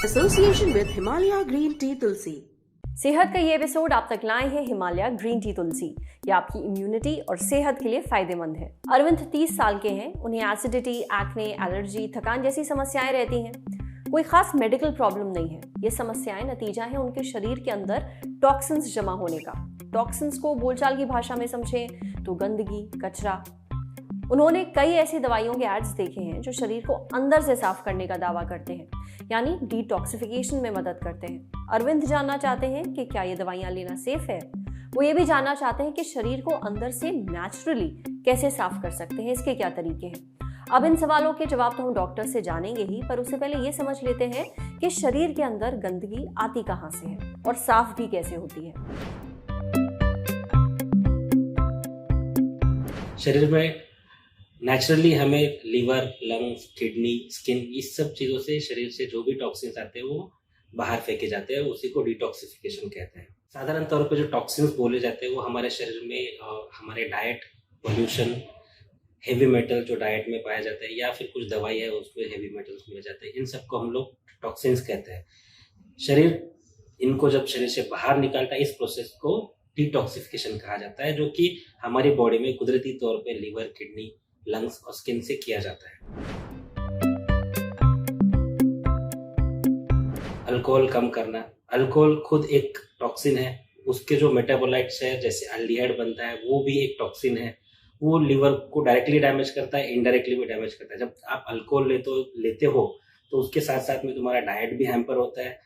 Association with Himalaya green tea Tulsi. सेहत का ये एपिसोड आप तक लाए हैं हिमालय ग्रीन टी तुलसी। ये आपकी इम्यूनिटी और सेहत के लिए फायदेमंद है। अरविंद 30 साल के हैं। उन्हें एसिडिटी, एक्ने, एलर्जी, थकान जैसी समस्याएं रहती हैं। कोई खास मेडिकल प्रॉब्लम नहीं है। ये समस्याएं नतीजा है उनके शरीर के अंदर टॉक्सिन्स जमा होने का। टॉक्सिन्स को बोलचाल की भाषा में समझें तो गंदगी, कचरा। उन्होंने कई ऐसी दवाइयों के एड्स देखे हैं जो शरीर को अंदर से साफ करने का दावा करते हैं, यानी डिटॉक्सिफिकेशन में मदद करते हैं। अरविंद जानना चाहते हैं कि क्या ये दवाइयां लेना सेफ है। वो ये भी जानना चाहते हैं कि शरीर को अंदर से नेचुरली कैसे साफ कर सकते हैं, इसके क्या तरीके हैं। अब इन सवालों के जवाब तो हम डॉक्टर से जानेंगे ही, पर उससे पहले ये समझ लेते हैं कि शरीर के अंदर गंदगी आती कहाँ से है और साफ भी कैसे होती है। शरीर में नेचुरली हमें लीवर, लंग्स, किडनी, स्किन, इस सब चीज़ों से शरीर से जो भी टॉक्सिन्स आते हैं वो बाहर फेंके जाते हैं। उसी को डिटॉक्सिफिकेशन कहते हैं। साधारण तौर पे जो टॉक्सिन्स बोले जाते हैं वो हमारे शरीर में हमारे डाइट, पोल्यूशन, हेवी मेटल जो डाइट में पाया जाता है, या फिर कुछ दवाई है उसमें हेवी मेटल्स मिल जाते हैं, इन सबको हम लोग टॉक्सिन्स कहते हैं। शरीर इनको जब शरीर से बाहर निकालता है, इस प्रोसेस को डिटॉक्सिफिकेशन कहा जाता है, जो कि हमारी बॉडी में कुदरती तौर पे लीवर, किडनी, लंग्स और स्किन से किया जाता है। अल्कोहल कम करना। अल्कोहल खुद एक टॉक्सिन है। उसके जो मेटाबोलाइट्स है, जैसे अल्डिहाइड बनता है, वो भी एक टॉक्सिन है। वो लिवर को डायरेक्टली डैमेज करता है, इनडायरेक्टली भी डैमेज करता है। जब आप अल्कोहल लेते हो तो उसके साथ साथ में तुम्हारा डाइट भी हैम्पर होता है।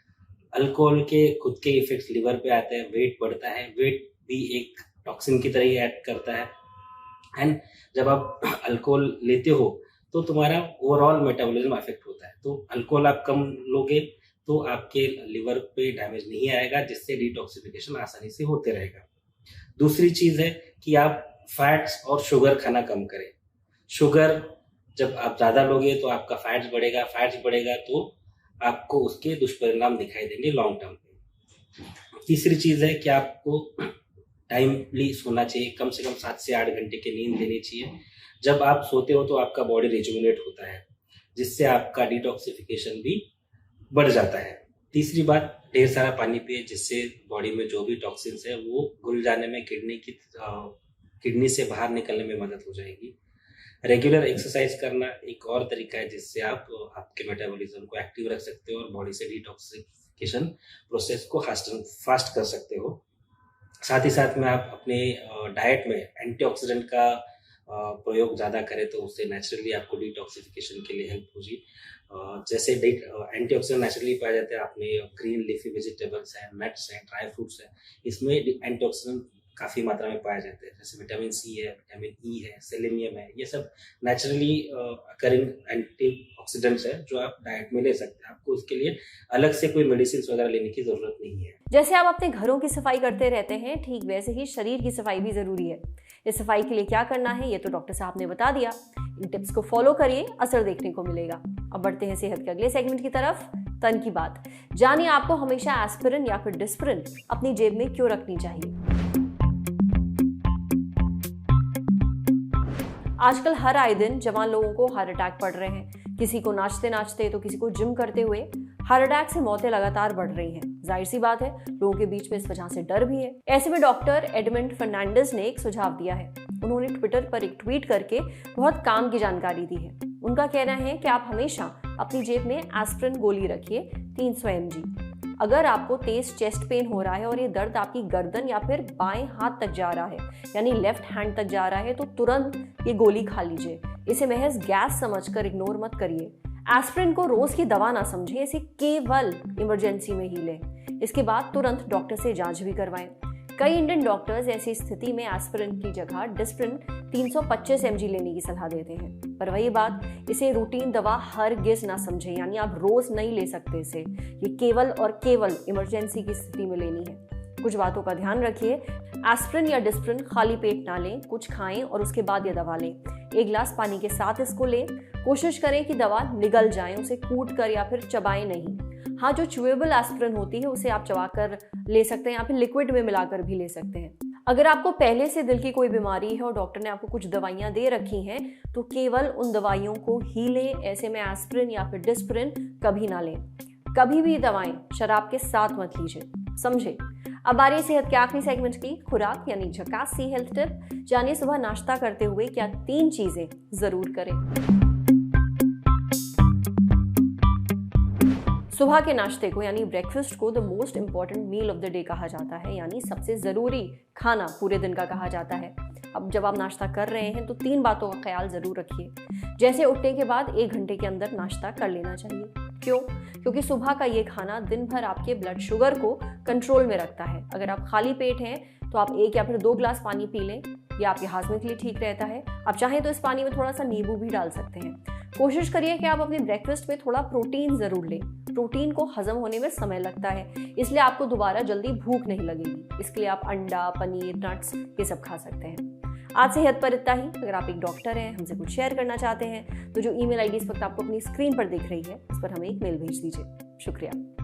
अल्कोहल के खुद के इफेक्ट्स लिवर पे आते हैं, वेट बढ़ता है। वेट भी एक टॉक्सिन की तरह ही एक्ट करता है। एंड जब आप अल्कोहल लेते हो तो तुम्हारा ओवरऑल मेटाबॉलिज्म अफेक्ट होता है। तो अल्कोहल आप कम लोगे तो आपके लिवर पे डैमेज नहीं आएगा, जिससे डिटॉक्सिफिकेशन आसानी से होते रहेगा। दूसरी चीज है कि आप फैट्स और शुगर खाना कम करें। शुगर जब आप ज्यादा लोगे तो आपका फैट्स बढ़ेगा तो आपको उसके दुष्परिणाम दिखाई देंगे लॉन्ग टर्म पे। तीसरी चीज है कि आपको टाइमली सोना चाहिए। कम से कम 7 से 8 घंटे की नींद लेनी चाहिए। जब आप सोते हो तो आपका बॉडी रिजुविनेट होता है, जिससे आपका डिटॉक्सिफिकेशन भी बढ़ जाता है। तीसरी बात, ढेर सारा पानी पिए, जिससे बॉडी में जो भी टॉक्सिन्स है वो घुल जाने में, किडनी से बाहर निकलने में मदद हो जाएगी। रेगुलर एक्सरसाइज करना एक और तरीका है जिससे आप आपके मेटाबॉलिज्म को एक्टिव रख सकते हो और बॉडी से डिटॉक्सिफिकेशन प्रोसेस को फास्ट कर सकते हो। साथ ही साथ में आप अपने डाइट में एंटीऑक्सीडेंट का प्रयोग ज़्यादा करें तो उससे नेचुरली आपको डिटॉक्सिफिकेशन के लिए हेल्प होगी। जैसे एंटीऑक्सीडेंट नेचुरली पाए जाते हैं, आपने ग्रीन लीफी वेजिटेबल्स हैं, नट्स हैं, ड्राई फ्रूट्स हैं, इसमें एंटीऑक्सीडेंट काफ़ी मात्रा में पाए जाते हैं। जैसे विटामिन सी है, विटामिन ई है, सेलेनियम है, ये सब नेचुरली अकरिंग एंटीऑक्सीडेंट्स है जो आप डाइट में ले सकते हैं। आपको उसके लिए अलग से कोई मेडिसिन वगैरह लेने की जरूरत नहीं है। जैसे आप अपने घरों की सफाई करते रहते हैं, ठीक वैसे ही शरीर की सफाई भी जरूरी है। इस सफाई के लिए क्या करना है ये तो डॉक्टर साहब ने बता दिया। इन टिप्स को फॉलो करिए, असर देखने को मिलेगा। अब बढ़ते हैं सेहत के अगले सेगमेंट की तरफ, तन की बात। जानिए आपको हमेशा एस्पिरिन या फिर डिस्प्रिन अपनी जेब में क्यों रखनी चाहिए। आजकल हर आए दिन जवान लोगों को हार्ट अटैक पड़ रहे हैं। किसी को नाचते नाचते तो किसी को जिम करते हुए। हार्ट अटैक से मौतें लगातार बढ़ रही हैं। जाहिर सी बात है, लोगों के बीच में इस वजह से डर भी है। ऐसे में डॉक्टर एडमंड फर्नांडिस ने एक सुझाव दिया है। उन्होंने ट्विटर पर एक ट्वीट करके बहुत काम की जानकारी दी है। उनका कहना है कि आप हमेशा अपनी जेब में एस्पिरिन गोली रखिए, 300 mg। अगर आपको तेज चेस्ट पेन हो रहा है और ये दर्द आपकी गर्दन या फिर बाएं हाथ तक जा रहा है, यानी लेफ्ट हैंड तक जा रहा है, तो तुरंत ये गोली खा लीजिए। इसे महज गैस समझकर इग्नोर मत करिए। एस्पिरिन को रोज की दवा ना समझें, इसे केवल इमरजेंसी में ही लें। इसके बाद तुरंत डॉक्टर से जांच भी करवाएं। कई इंडियन डॉक्टर्स ऐसी स्थिति में एस्पिरिन की जगह डिस्प्रिन 325 mg लेने की सलाह देते हैं। पर वही बात, इसे रूटीन दवा हरगिज ना समझें, यानी आप रोज नहीं ले सकते इसे। ये केवल और केवल इमरजेंसी की स्थिति में लेनी है। कुछ बातों का ध्यान रखिए। एस्पिरिन या डिस्प्रिन खाली पेट ना लें, कुछ खाएं और उसके बाद ये दवा लें। 1 गिलास पानी के साथ इसको लें। कोशिश करें कि दवा निगल जाए, उसे कूट कर या फिर चबाएं नहीं। हाँ, जो च्यूएबल एस्पिरिन होती है उसे आप चबाकर ले सकते हैं या फिर लिक्विड में मिलाकर भी ले सकते हैं। अगर आपको पहले से दिल की कोई बीमारी है और डॉक्टर ने आपको कुछ दवाइयां दे रखी हैं तो केवल उन दवाइयों को ही लें। ऐसे में एस्पिरिन या फिर डिस्प्रिन कभी ना लें। कभी भी दवाएं शराब के साथ मत लीजिए, समझे। अब बारी सेहत के आखिरी सेगमेंट की, खुराक यानी झकास सी हेल्थ टिप। जानिए सुबह नाश्ता करते हुए क्या 3 चीजें जरूर करें। सुबह के नाश्ते को यानी ब्रेकफास्ट को the most important meal of the day कहा जाता है, यानी सबसे ज़रूरी खाना पूरे दिन का कहा जाता है। अब जब आप नाश्ता कर रहे हैं तो 3 बातों का ख्याल ज़रूर रखिए। जैसे उठने के बाद 1 घंटे के अंदर नाश्ता कर लेना चाहिए। क्यों? क्योंकि सुबह का ये खाना दिन भर आपके ब्लड शुगर को कंट्रोल में रखता है। अगर आप खाली पेट हैं तो आप 1 या फिर 2 ग्लास पानी पी लें, यह आपके हाजमे के लिए ठीक रहता है। आप चाहें तो इस पानी में थोड़ा सा नींबू भी डाल सकते हैं। कोशिश करिए कि आप अपने ब्रेकफास्ट में थोड़ा प्रोटीन ज़रूर लें। प्रोटीन को हजम होने में समय लगता है, इसलिए आपको दोबारा जल्दी भूख नहीं लगेगी। इसके लिए आप अंडा, पनीर, नट्स ये सब खा सकते हैं। आज सेहत पर इतना ही। अगर आप एक डॉक्टर हैं, हमसे कुछ शेयर करना चाहते हैं तो जो ईमेल आईडी इस वक्त आपको अपनी स्क्रीन पर दिख रही है उस पर हमें एक मेल भेज दीजिए। शुक्रिया।